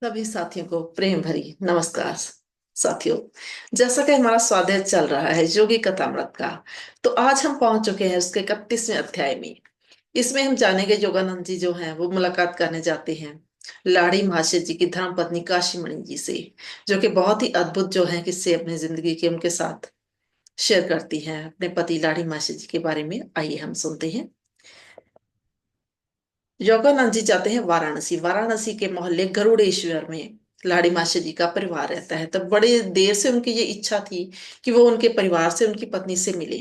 सभी साथियों को प्रेम भरी नमस्कार। साथियों, जैसा कि हमारा स्वाध्याय चल रहा है योगी कथामृत का, तो आज हम पहुंच चुके हैं उसके 31वें अध्याय में। इसमें हम जानेंगे योगानंद जी जो हैं वो मुलाकात करने जाते हैं लाड़ी महाशय जी की धर्मपत्नी काशीमणि जी से, जो कि बहुत ही अद्भुत जो है किससे अपनी जिंदगी के उनके साथ शेयर करती हैं अपने पति लाड़ी महाशय जी के बारे में। आइए हम सुनते हैं। योगानंद जी जाते हैं वाराणसी। वाराणसी के मोहल्ले गरुड़ेश्वर में लाड़ी मास्टर जी का परिवार रहता है। तब बड़े देर से उनकी ये इच्छा थी कि वो उनके परिवार से उनकी पत्नी से मिले।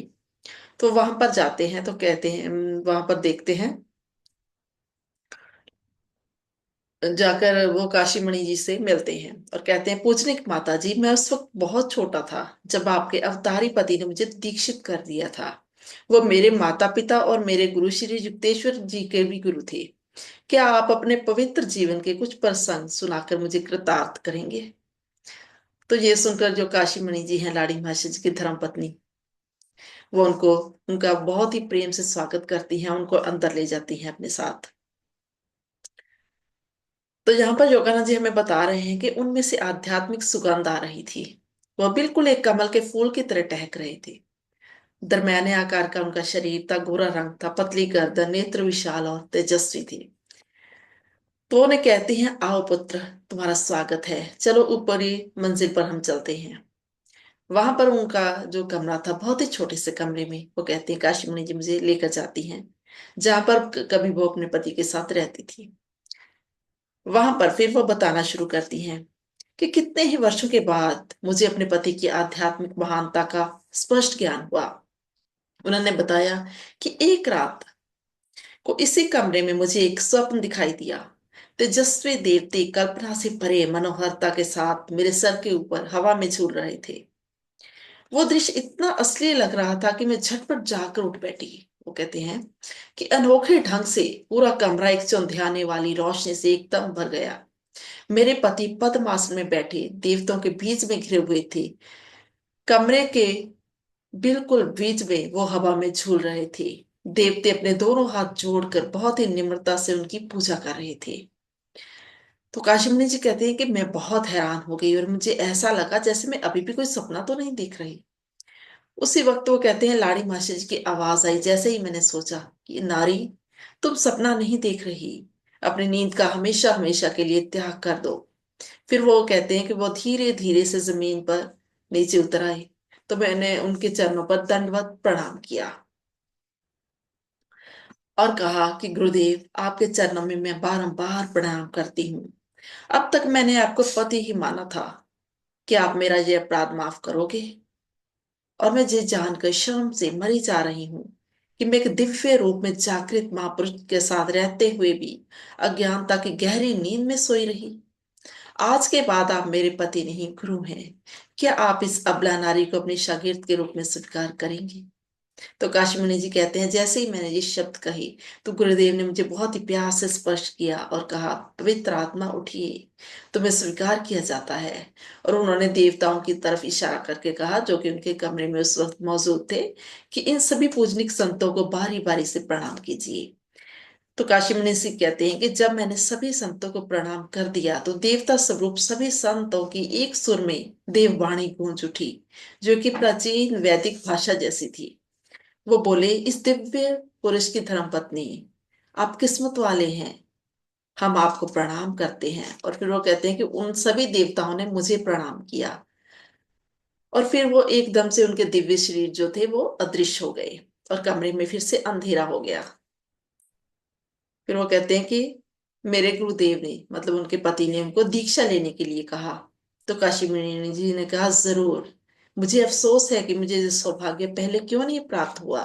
तो वहां पर जाते हैं तो कहते हैं वहां पर देखते हैं, जाकर वो काशीमणि जी से मिलते हैं और कहते हैं, पूजनिक माता जी, मैं उस वक्त बहुत छोटा था जब आपके अवतारी पति ने मुझे दीक्षित कर दिया था। वो मेरे माता पिता और मेरे गुरु श्री युक्तेश्वर जी के भी गुरु थे। क्या आप अपने पवित्र जीवन के कुछ प्रसंग सुनाकर मुझे कृतार्थ करेंगे? तो ये सुनकर जो काशीमणि जी हैं लाड़ी महाशय जी की धर्मपत्नी, वो उनको उनका बहुत ही प्रेम से स्वागत करती हैं, उनको अंदर ले जाती हैं अपने साथ। तो यहाँ पर योगानंद जी हमें बता रहे हैं कि उनमें से आध्यात्मिक सुगंध आ रही थी। वह बिल्कुल एक कमल के फूल की तरह टहक रहे थे। दरमियाने आकार का उनका शरीर था, गोरा रंग था, पतली गर्दन, नेत्र विशाल और तेजस्वी थे। तो उन्हें कहते हैं, आओ पुत्र, तुम्हारा स्वागत है, चलो ऊपरी मंजिल पर हम चलते हैं। वहां पर उनका जो कमरा था, बहुत ही छोटे से कमरे में, वो कहते हैं काशीमणि जी मुझे लेकर जाती हैं, जहां पर कभी वो अपने पति के साथ रहती थी। वहां पर फिर वो बताना शुरू करती हैं कि कितने ही वर्षों के बाद मुझे अपने पति की आध्यात्मिक महानता का स्पष्ट ज्ञान हुआ। उन्होंने बताया कि एक रात को इसी कमरे में मुझे एक स्वप्न दिखाई दिया। तेजस्वी देवते कल्पना से परे मनोहरता के साथ मेरे सर के ऊपर हवा में झूल रहे थे। वो दृश्य इतना असली लग रहा था कि मैं झटपट जाकर उठ बैठी। वो कहते हैं कि अनोखे ढंग से पूरा कमरा एक चौंधियाने वाली रोशनी से एकदम भर गया। मेरे पति पद्मासन में बैठे देवताओं के बीच में घिरे हुए थे। कमरे के बिल्कुल बीच में वो हवा में झूल रहे थे। देवते अपने दोनों हाथ जोड़कर बहुत ही निम्रता से उनकी पूजा कर रहे थे। तो काशिमणि जी कहते हैं कि मैं बहुत हैरान हो गई और मुझे ऐसा लगा जैसे मैं अभी भी कोई सपना तो नहीं देख रही। उसी वक्त वो कहते हैं, लाड़ी मास्टर जी की आवाज आई। जैसे ही मैंने सोचा कि नारी, तुम सपना नहीं देख रही, अपनी नींद का हमेशा हमेशा के लिए त्याग कर दो। फिर वो कहते हैं कि वो धीरे धीरे से जमीन पर नीचे उतर आए। तो मैंने उनके चरणों पर दंडवत प्रणाम किया और कहा कि गुरुदेव, आपके चरणों में मैं बारंबार प्रणाम करती हूँ। अब तक मैंने आपको पति ही माना था। क्या आप मेरा ये अपराध माफ करोगे? और मैं ये जानकर शर्म से मरी जा रही हूँ कि मैं एक दिव्य रूप में जागृत महापुरुष के साथ रहते हुए भी अज्ञानता की गहरी नींद में सोई रही। आज के बाद आप मेरे पति नहीं, गुरु हैं। क्या आप इस अबला नारी को अपनी शागिर्द के रूप में स्वीकार करेंगे? तो काशीमुनि जी कहते हैं, जैसे ही मैंने ये शब्द कही तो गुरुदेव ने मुझे बहुत ही प्यार से स्पर्श किया और कहा, पवित्र आत्मा उठिए, तुम्हें स्वीकार किया जाता है। और उन्होंने देवताओं की तरफ इशारा करके कहा, जो कि उनके कमरे में उस वक्त मौजूद थे, कि इन सभी पूजनिक संतों को बारी बारी से प्रणाम कीजिए। तो काशी मुनि सिंह कहते हैं कि जब मैंने सभी संतों को प्रणाम कर दिया तो देवता स्वरूप सभी संतों की एक सुर में देववाणी गूंज उठी, जो कि प्राचीन वैदिक भाषा जैसी थी। वो बोले, इस दिव्य पुरुष की धर्मपत्नी, आप किस्मत वाले हैं, हम आपको प्रणाम करते हैं। और फिर वो कहते हैं कि उन सभी देवताओं ने मुझे प्रणाम किया। और फिर वो एकदम से उनके दिव्य शरीर जो थे वो अदृश्य हो गए और कमरे में फिर से अंधेरा हो गया। फिर वो कहते हैं कि मेरे गुरुदेव ने, मतलब उनके पति ने, उनको दीक्षा लेने के लिए कहा। तो काशी मुनि जी ने कहा, जरूर, मुझे अफसोस है कि मुझे ये सौभाग्य पहले क्यों नहीं प्राप्त हुआ।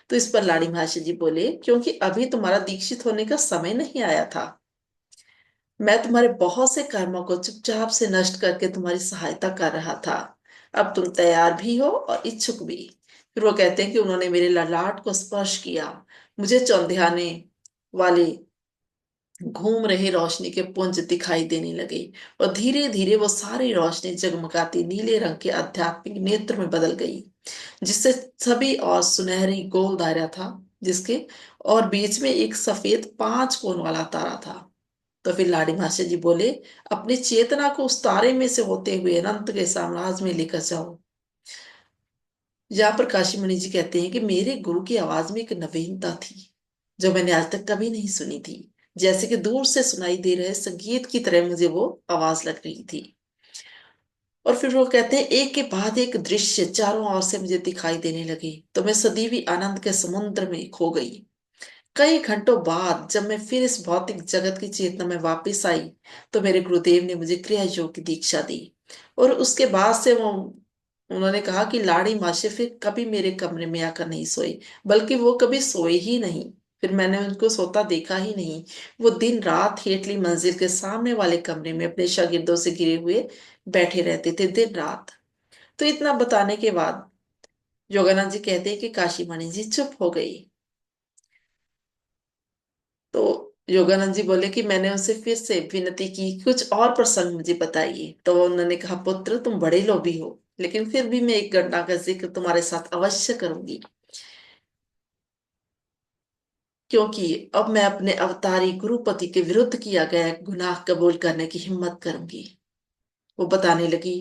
तो इस पर लाड़ी महाशय जी बोले, क्योंकि अभी तुम्हारा दीक्षित होने का समय नहीं आया था। मैं तुम्हारे बहुत से कर्मों को चुपचाप से नष्ट करके तुम्हारी सहायता कर रहा था। अब तुम तैयार भी हो और इच्छुक भी। फिर वो कहते हैं कि उन्होंने मेरे ललाट को स्पर्श किया। मुझे चौंधियाने वाले घूम रहे रोशनी के पुंज दिखाई देने लगे और धीरे धीरे वो सारी रोशनी जगमगाती नीले रंग के आध्यात्मिक नेत्र में बदल गई, जिससे सभी और सुनहरी गोल दायरा था, जिसके और बीच में एक सफेद 5 कोण वाला तारा था। तो फिर लाड़ी मास्टर जी बोले, अपनी चेतना को उस तारे में से होते हुए अनंत के साम्राज्य में लेकर जाओ। यहाँ पर काशी मुनि जी कहते हैं कि मेरे गुरु की आवाज में एक नवीनता थी जो मैंने आज तक कभी नहीं सुनी थी। जैसे कि दूर से सुनाई दे रहे संगीत की तरह मुझे वो आवाज लग रही थी। और फिर वो कहते हैं, एक के बाद एक दृश्य चारों ओर से मुझे दिखाई देने लगे, तो मैं सदैवी आनंद के समुद्र में खो गई। कई घंटों बाद जब मैं फिर इस भौतिक जगत की चेतना में वापस आई, तो मेरे गुरुदेव ने मुझे क्रिया योग की दीक्षा दी। और उसके बाद से वो उन्होंने कहा कि लाड़ी मासे फिर कभी मेरे कमरे में आकर नहीं सोई, बल्कि वो कभी सोए ही नहीं। फिर मैंने उनको सोता देखा ही नहीं। वो दिन रात हेठली मंजिल के सामने वाले कमरे में अपने शागिर्दों से घिरे हुए बैठे रहते थे, दिन रात। तो इतना बताने के बाद योगानंद जी कहते हैं कि काशी मणि जी चुप हो गई। तो योगानंद जी बोले कि मैंने उनसे फिर से विनती की, कुछ और प्रसंग मुझे बताइए। तो उन्होंने कहा, पुत्र तुम बड़े लोभी हो, लेकिन फिर भी मैं एक घटना का जिक्र तुम्हारे साथ अवश्य करूंगी, क्योंकि अब मैं अपने अवतारी गुरुपति के विरुद्ध किया गया गुनाह कबूल करने की हिम्मत करूंगी। वो बताने लगी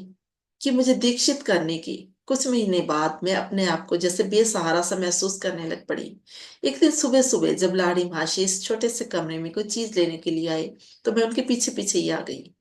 कि मुझे दीक्षित करने की कुछ महीने बाद मैं अपने आप को जैसे बेसहारा सा महसूस करने लग पड़ी। एक दिन सुबह सुबह जब लाड़ी मासी इस छोटे से कमरे में कोई चीज लेने के लिए आए, तो मैं उनके पीछे पीछे ही आ गई।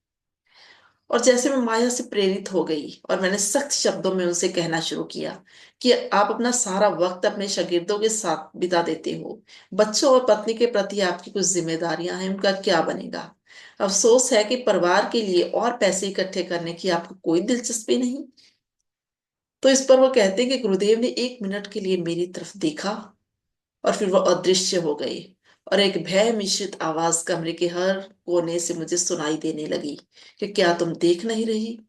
और जैसे मैं माया से प्रेरित हो गई और मैंने सख्त शब्दों में उनसे कहना शुरू किया कि आप अपना सारा वक्त अपने शागिर्दों के साथ बिता देते हो, बच्चों और पत्नी के प्रति आपकी कुछ जिम्मेदारियां हैं, उनका क्या बनेगा? अफसोस है कि परिवार के लिए और पैसे इकट्ठे करने की आपको कोई दिलचस्पी नहीं। तो इस पर वो कहते हैं कि गुरुदेव ने एक मिनट के लिए मेरी तरफ देखा और फिर वो अदृश्य हो गए। और एक भय मिश्रित आवाज कमरे के हर कोने से मुझे सुनाई देने लगी कि क्या तुम देख नहीं रही,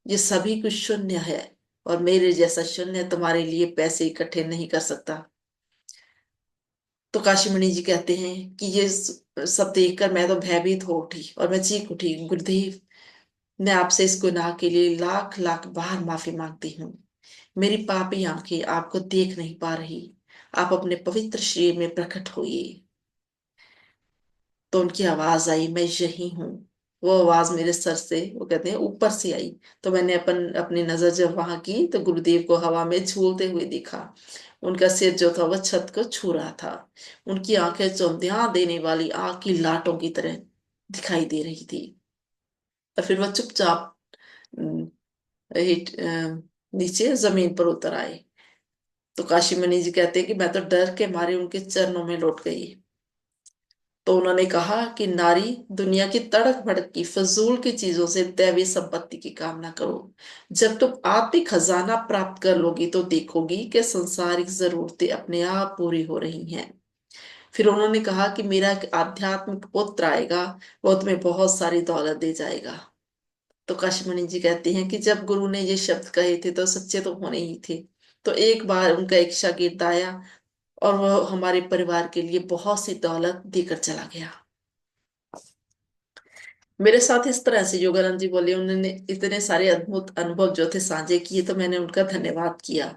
ये सभी कुछ शून्य है, और मेरे जैसा शून्य तुम्हारे लिए पैसे इकट्ठे नहीं कर सकता। तो काशीमणि जी कहते हैं कि ये सब देखकर मैं तो भयभीत हो उठी और मैं चीख उठी, गुरुदेव, मैं आपसे इस गुनाह के लिए लाख लाख बार माफी मांगती हूँ। मेरी पापी आंखें आपको देख नहीं पा रही, आप अपने पवित्र शरीर में प्रकट होइए। तो उनकी आवाज आई, मैं यही हूँ। वो आवाज मेरे सर से, वो कहते हैं, ऊपर से आई। तो मैंने अपनी नजर जब वहां की, तो गुरुदेव को हवा में झूलते हुए देखा। उनका सिर जो था वह छत को छू रहा था। उनकी आंखें चौंधिया देने वाली आग की लाटों की तरह दिखाई दे रही थी। और फिर वह चुपचाप अम, नीचे जमीन पर उतर आए। तो काशी मणि जी कहते हैं कि मैं तो डर के मारे उनके चरणों में लौट गई। तो उन्होंने कहा कि नारी, दुनिया की तड़क भड़क की फजूल की चीजों से दैवी संपत्ति की कामना करो। जब तुम आत्मिक खजाना प्राप्त कर लोगी तो देखोगी कि संसारिक जरूरतें अपने आप पूरी हो रही हैं। फिर उन्होंने कहा कि मेरा एक आध्यात्मिक पुत्र आएगा, वो तुम्हें बहुत सारी दौलत दे जाएगा। तो काशीमणि जी कहते हैं कि जब गुरु ने ये शब्द कहे थे तो सच्चे तो होने ही थे। तो एक बार उनका एक शागिर्द आया और वह हमारे परिवार के लिए बहुत सी दौलत देकर चला गया। मेरे साथ इस तरह से योगानंद जी बोले, उन्होंने इतने सारे अद्भुत अनुभव जो थे साझे किए, तो मैंने उनका धन्यवाद किया।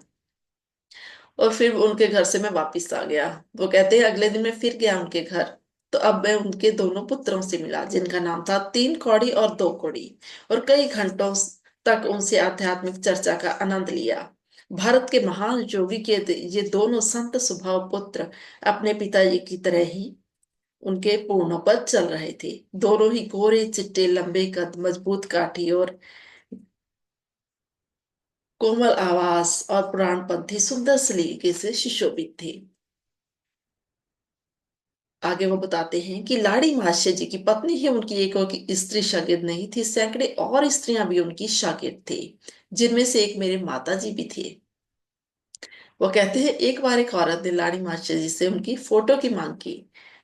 और फिर उनके घर से मैं वापस आ गया। वो कहते हैं, अगले दिन मैं फिर गया उनके घर। तो अब मैं उनके दोनों पुत्रों से मिला, जिनका नाम था तीन कौड़ी और दो कौड़ी। और कई घंटों तक उनसे आध्यात्मिक चर्चा का आनंद लिया। भारत के महान योगी के ये दोनों संत स्वभाव पुत्र अपने पिताजी की तरह ही उनके पूर्णों पर चल रहे थे। दोनों ही गोरे चिट्टे, लंबे कद, मजबूत काठी और कोमल आवाज और प्राणपंथी सुंदर सलीके से सुशोभित थे। आगे वो बताते हैं कि लाड़ी महाशय जी की पत्नी ही उनकी एक और की स्त्री शागिर्द नहीं थी, सैकड़े और स्त्रियां भी उनकी शागिर्द थे, जिनमें से एक मेरे माता जी भी थे। वो कहते हैं, एक बार एक औरत ने लाड़ी महाशय जी से उनकी फोटो की मांग की।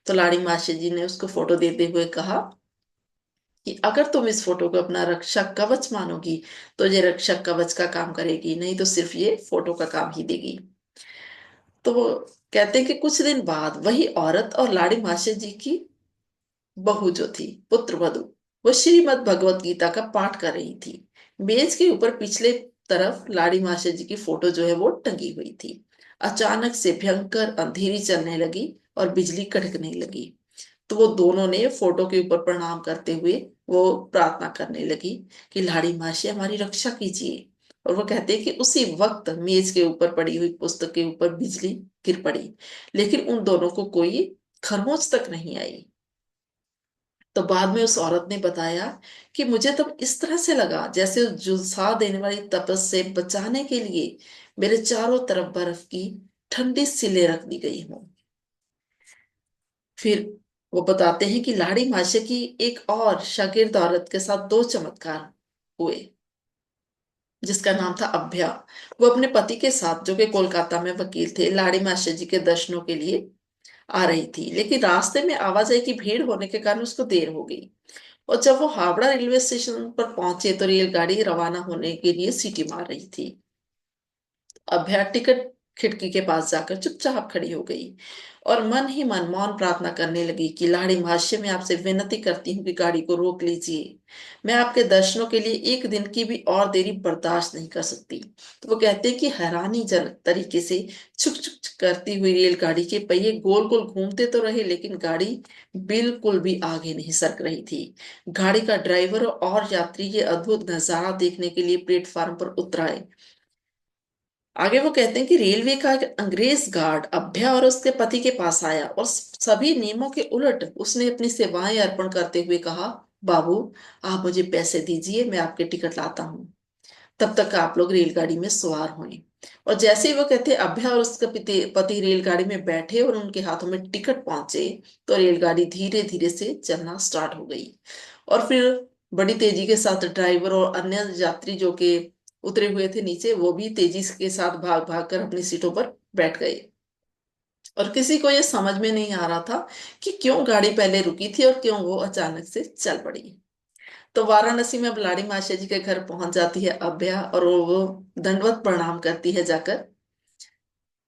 तो लाड़ी महाशय जी ने उसको फोटो देते हुए कहा कि अगर तुम इस फोटो को अपना रक्षा कवच मानोगी तो ये रक्षा कवच का काम करेगी, नहीं तो सिर्फ ये फोटो का काम ही देगी। तो वो कहते हैं कि कुछ दिन बाद वही औरत और लाड़ी मास्टर जी की बहू जो थी, पुत्र वधू, वो श्रीमद् भगवत गीता का पाठ कर रही थी। मेज के ऊपर पिछले तरफ लाड़ी मास्टर जी की फोटो जो है वो टंगी हुई थी। अचानक से भयंकर अंधेरी चलने लगी और बिजली कड़कने लगी। तो वो दोनों ने फोटो के ऊपर प्रणाम करते हुए वो प्रार्थना करने लगी कि लाड़ी मासी हमारी रक्षा कीजिए। और वो कहते हैं कि उसी वक्त मेज के ऊपर पड़ी हुई पुस्तक के ऊपर बिजली गिर पड़ी, लेकिन उन दोनों को कोई खरमोच तक नहीं आई। तो बाद में उस औरत ने बताया कि मुझे तब इस तरह से लगा जैसे उस झुलसा देने वाली तपस से बचाने के लिए मेरे चारों तरफ बर्फ की ठंडी सिले रख दी गई हों। फिर वो बताते हैं कि लाड़ी माशे की एक और शागिर्द औरत के साथ दो चमत्कार हुए, जिसका नाम था अभ्या। वो अपने पति के साथ, जो कि कोलकाता में वकील थे, लाड़ी माशे जी के दर्शनों के लिए आ रही थी, लेकिन रास्ते में आवाजाही की भीड़ होने के कारण उसको देर हो गई। और जब वो हावड़ा रेलवे स्टेशन पर पहुंचे तो रेलगाड़ी रवाना होने के लिए सीटी मार रही थी। अभया टिकट खिड़की के पास जाकर चुपचाप खड़ी हो गई और मन ही मन मौन प्रार्थना करने लगी कि लाड़ी महाशय, मैं आपसे विनती करती हूँ कि गाड़ी को रोक लीजिए। मैं आपके दर्शनों के लिए एक दिन की भी और देरी बर्दाश्त नहीं कर सकती। तो वो कहते हैं कि हैरानीजनक तरीके से छुक छुक करती हुई रेलगाड़ी के पहिए गोल गोल घूमते तो रहे, लेकिन गाड़ी बिल्कुल भी आगे नहीं सरक रही थी। गाड़ी का ड्राइवर और यात्री ये अद्भुत नजारा देखने के लिए प्लेटफार्म पर उतर आए। आगे वो कहते हैं कि रेलवे का एक अंग्रेज गार्ड अभ्या और उसके पति के पास आया और सभी नियमों के उलट उसने अपनी सेवाएं अर्पण करते हुए कहा, बाबू, आप मुझे पैसे दीजिए, मैं आपके टिकट लाता हूँ, तब तक आप लोग रेलगाड़ी में सवार हुए। और जैसे ही वो कहते अभ्या और उसका पति रेलगाड़ी में बैठे और उनके हाथों में टिकट पहुंचे, तो रेलगाड़ी धीरे धीरे से चलना स्टार्ट हो गई। और फिर बड़ी तेजी के साथ ड्राइवर और अन्य यात्री जो कि उतरे हुए थे नीचे, वो भी तेजी के साथ भाग भाग कर अपनी सीटों पर बैठ गए। और किसी को ये समझ में नहीं आ रहा था कि क्यों गाड़ी पहले रुकी थी और क्यों वो अचानक से चल पड़ी। तो वाराणसी में अब लाड़ी माशा जी के घर पहुंच जाती है अभ्या और वो दंडवत प्रणाम करती है जाकर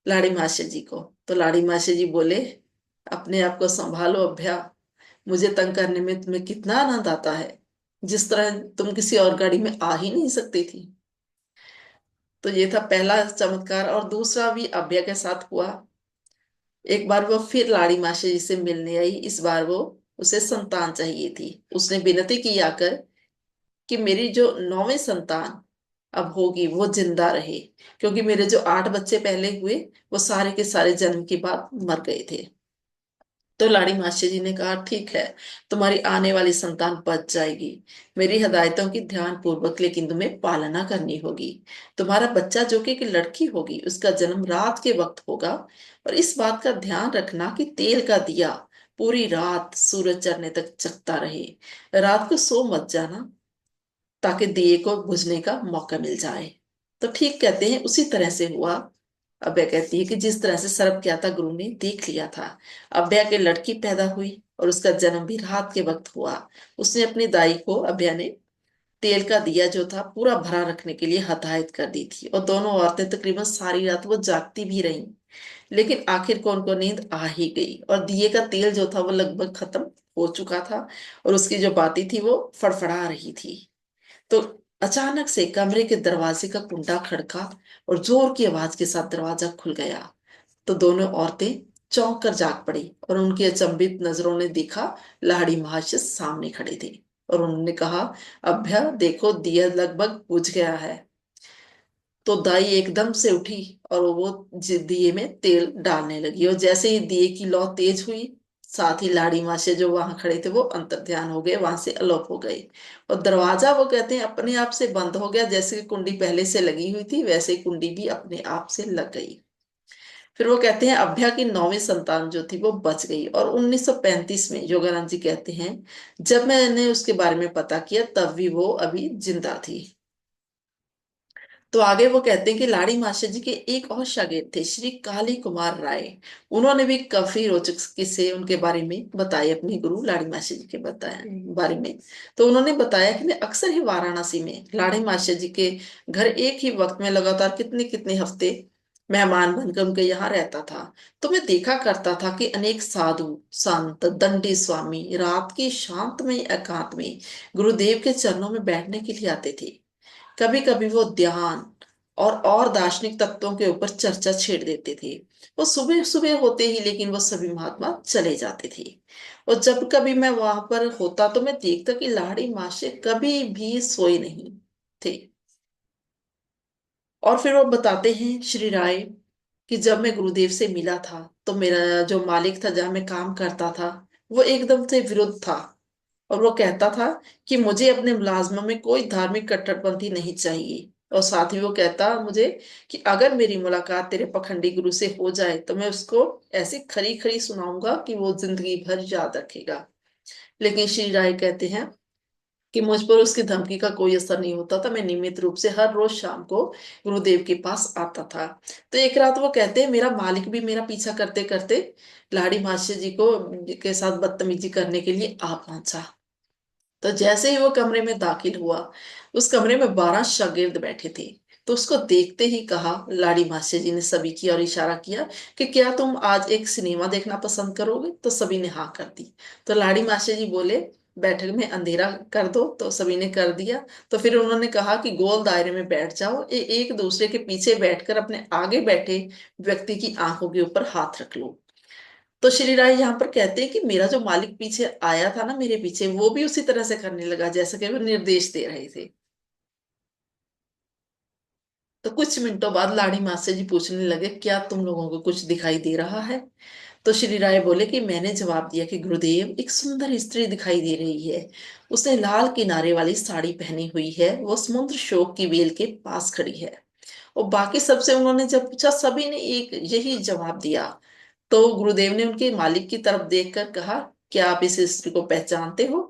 लाड़ी माशा जी को। तो लाड़ी माशा जी बोले, अपने आप को संभालो अभ्या, मुझे तंग करने में तुम्हें कितना आनंद आता है, जिस तरह तुम किसी और गाड़ी में आ ही नहीं सकती थी। तो ये था पहला चमत्कार। और दूसरा भी अभ्या के साथ हुआ। एक बार वो फिर लाड़ी माशा जी से मिलने आई। इस बार वो उसे संतान चाहिए थी। उसने विनती की आकर कि मेरी जो नौवीं संतान अब होगी वो जिंदा रहे, क्योंकि मेरे जो 8 बच्चे पहले हुए वो सारे के सारे जन्म के बाद मर गए थे। तो लाड़ी मास्टर जी ने कहा, ठीक है, तुम्हारी आने वाली संतान बच जाएगी। मेरी हिदायतों की ध्यान पूर्वक लेकिन तुम्हें पालना करनी होगी। तुम्हारा बच्चा जो कि एक लड़की होगी, उसका जन्म रात के वक्त होगा। और इस बात का ध्यान रखना कि तेल का दिया पूरी रात सूरज चढ़ने तक जगता रहे। रात को सो मत जाना, ताकि दिए को बुझने का मौका मिल जाए। तो ठीक कहते हैं, उसी तरह से हुआ। अभ्या कहती है कि जिस तरह से सर्प किया था गुरु ने देख लिया था। अभ्या के लड़की पैदा हुई और उसका जन्म भी रात के वक्त हुआ। उसने अपनी दाई को, अभ्या ने, तेल का दिया जो था पूरा भरा रखने के लिए हदायत कर दी थी। और दोनों औरतें तकरीबन सारी रात वो जागती भी रहीं, लेकिन आखिर को उनको नींद आ ही गई। और दिए का तेल जो था वो लगभग खत्म हो चुका था और उसकी जो बाती थी वो फड़फड़ा रही थी। तो अचानक से कमरे के दरवाजे का कुंडा खड़का और जोर की आवाज के साथ दरवाजा खुल गया। तो दोनों औरतें चौंक कर जाग पड़ी और उनकी अचंभित नजरों ने देखा लाड़ी महाशय सामने खड़े थे। और उन्होंने कहा, अभ्या देखो, दिया लगभग बुझ गया है। तो दाई एकदम से उठी और वो दिए में तेल डालने लगी। और जैसे ही दिए की लौ तेज हुई, साथ ही लाड़ी मासे जो वहां खड़े थे वो अंतर्ध्यान हो गए, वहां से अलोप हो गए। और दरवाजा, वो कहते हैं, अपने आप से बंद हो गया। जैसे कि कुंडी पहले से लगी हुई थी, वैसे ही कुंडी भी अपने आप से लग गई। फिर वो कहते हैं अभ्या की नौवीं संतान जो थी वो बच गई। और 1935 में योगानंद जी कहते हैं, जब मैंने उसके बारे में पता किया तब भी वो अभी जिंदा थी। तो आगे वो कहते हैं कि लाड़ी मास्टर जी के एक और शागिर्द थे, श्री काली कुमार राय। उन्होंने भी काफी रोचक किस्से उनके बारे में बताए, अपनी गुरु लाड़ी मास्टर जी के बताए बारे में। तो उन्होंने बताया कि मैं अक्सर ही वाराणसी में लाड़ी मास्टर जी के घर एक ही वक्त में लगातार कितने कितने हफ्ते मेहमान बनकर उनके यहाँ रहता था। तो मैं देखा करता था कि अनेक साधु संत दंडी स्वामी रात की शांतमय एकांत में गुरुदेव के चरणों में बैठने के लिए आते थे। कभी कभी वो ध्यान और दार्शनिक तत्वों के ऊपर चर्चा छेड़ देते थे। वो सुबह सुबह होते ही लेकिन वो सभी महात्मा चले जाते थे। और जब कभी मैं वहां पर होता तो मैं देखता कि लाड़ी मास्टर कभी भी सोए नहीं थे। और फिर वो बताते हैं श्री राय कि जब मैं गुरुदेव से मिला था तो मेरा जो मालिक था जहां मैं काम करता था वो एकदम से विरुद्ध था। और वो कहता था कि मुझे अपने मुलाजमों में कोई धार्मिक कट्टरपंथी नहीं चाहिए। और साथ ही वो कहता मुझे कि अगर मेरी मुलाकात तेरे पखंडी गुरु से हो जाए तो मैं उसको ऐसी खरी खरी सुनाऊंगा कि वो जिंदगी भर याद रखेगा। लेकिन श्री राय कहते हैं कि मुझ पर उसकी धमकी का कोई असर नहीं होता था। मैं नियमित रूप से हर रोज शाम को गुरुदेव के पास आता था। तो एक रात वो कहते हैं मेरा मालिक भी मेरा पीछा करते करते लाड़ी मास्टर जी को के साथ बदतमीजी करने के लिए आ पहुंचा। तो जैसे ही वो कमरे में दाखिल हुआ उस कमरे में 12 शागिर्द बैठे थे। तो उसको देखते ही कहा, लाड़ी मास्टर जी ने सभी की और इशारा किया कि क्या तुम आज एक सिनेमा देखना पसंद करोगे? तो सभी ने हाँ कर दी। तो लाड़ी मास्टर जी बोले बैठक में अंधेरा कर दो। तो सभी ने कर दिया। तो फिर उन्होंने कहा कि गोल दायरे में बैठ जाओ, एक दूसरे के पीछे बैठकर अपने आगे बैठे व्यक्ति की आंखों के ऊपर हाथ रख लो। तो श्री राय यहाँ पर कहते हैं कि मेरा जो मालिक पीछे आया था ना मेरे पीछे वो भी उसी तरह से करने लगा जैसा कि वो निर्देश दे रहे थे। तो कुछ मिनटों बाद लाड़ी मास्टर जी पूछने लगे क्या तुम लोगों को कुछ दिखाई दे रहा है? तो श्री राय बोले कि मैंने जवाब दिया कि गुरुदेव एक सुंदर स्त्री दिखाई दे रही है। उसने लाल किनारे वाली साड़ी पहनी हुई है, वो समुद्र शोक की बेल के पास खड़ी है। और बाकी सबसे उन्होंने जब पूछा सभी ने एक यही जवाब दिया। तो गुरुदेव ने उनके मालिक की तरफ देखकर कहा, क्या आप इस स्त्री को पहचानते हो?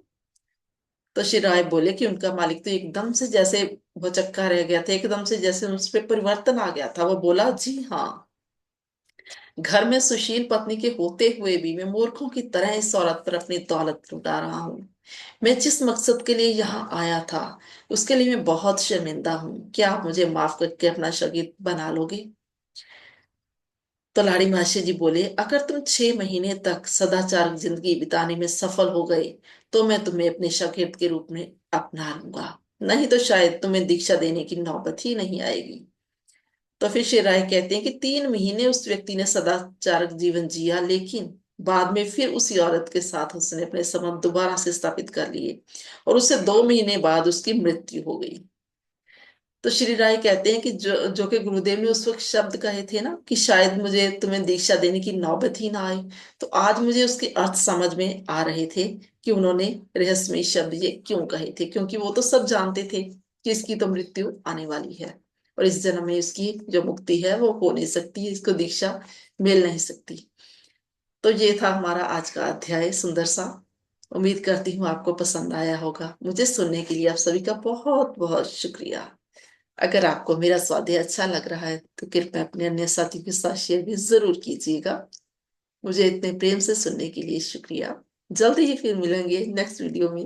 तो श्री राय बोले कि उनका मालिक तो एकदम से जैसे भौचक्का रह गया था, एकदम से जैसे उस पर परिवर्तन आ गया था। वो बोला, जी हाँ, घर में सुशील पत्नी के होते हुए भी मैं मूर्खों की तरह इस औरत पर अपनी दौलत लुटा रहा हूँ। मैं जिस मकसद के लिए यहाँ आया था उसके लिए मैं बहुत शर्मिंदा हूँ। क्या आप मुझे माफ करके अपना शागिर्द बना लोगे? तो लाड़ी मासी जी बोले, अगर तुम 6 महीने तक सदाचार जिंदगी बिताने में सफल हो गए तो मैं तुम्हें अपने शागिर्द के रूप में अपना लूंगा, नहीं तो शायद तुम्हें दीक्षा देने की नौबत ही नहीं आएगी। तो फिर श्री राय कहते हैं कि 3 महीने उस व्यक्ति ने सदाचारक जीवन जिया, लेकिन बाद में फिर उसी औरत के साथ उसने अपने संबंध दोबारा से स्थापित कर लिए और उससे 2 महीने बाद उसकी मृत्यु हो गई। तो श्री राय कहते हैं कि जो कि गुरुदेव ने उस वक्त शब्द कहे थे ना कि शायद मुझे तुम्हें दीक्षा देने की नौबत ही ना आए, तो आज मुझे उसके अर्थ समझ में आ रहे थे कि उन्होंने रहस्यमयी शब्द ये क्यों कहे थे। क्योंकि वो तो सब जानते थे कि इसकी तो मृत्यु आने वाली है और इस जन्म में इसकी जो मुक्ति है वो हो नहीं सकती, इसको दीक्षा मिल नहीं सकती। तो ये था हमारा आज का अध्याय सुंदर सा। उम्मीद करती हूँ आपको पसंद आया होगा। मुझे सुनने के लिए आप सभी का बहुत बहुत शुक्रिया। अगर आपको मेरा स्वाध्याय अच्छा लग रहा है तो कृपया अपने अन्य साथियों के साथ शेयर भी जरूर कीजिएगा। मुझे इतने प्रेम से सुनने के लिए शुक्रिया। जल्दी ही फिर मिलेंगे नेक्स्ट वीडियो में।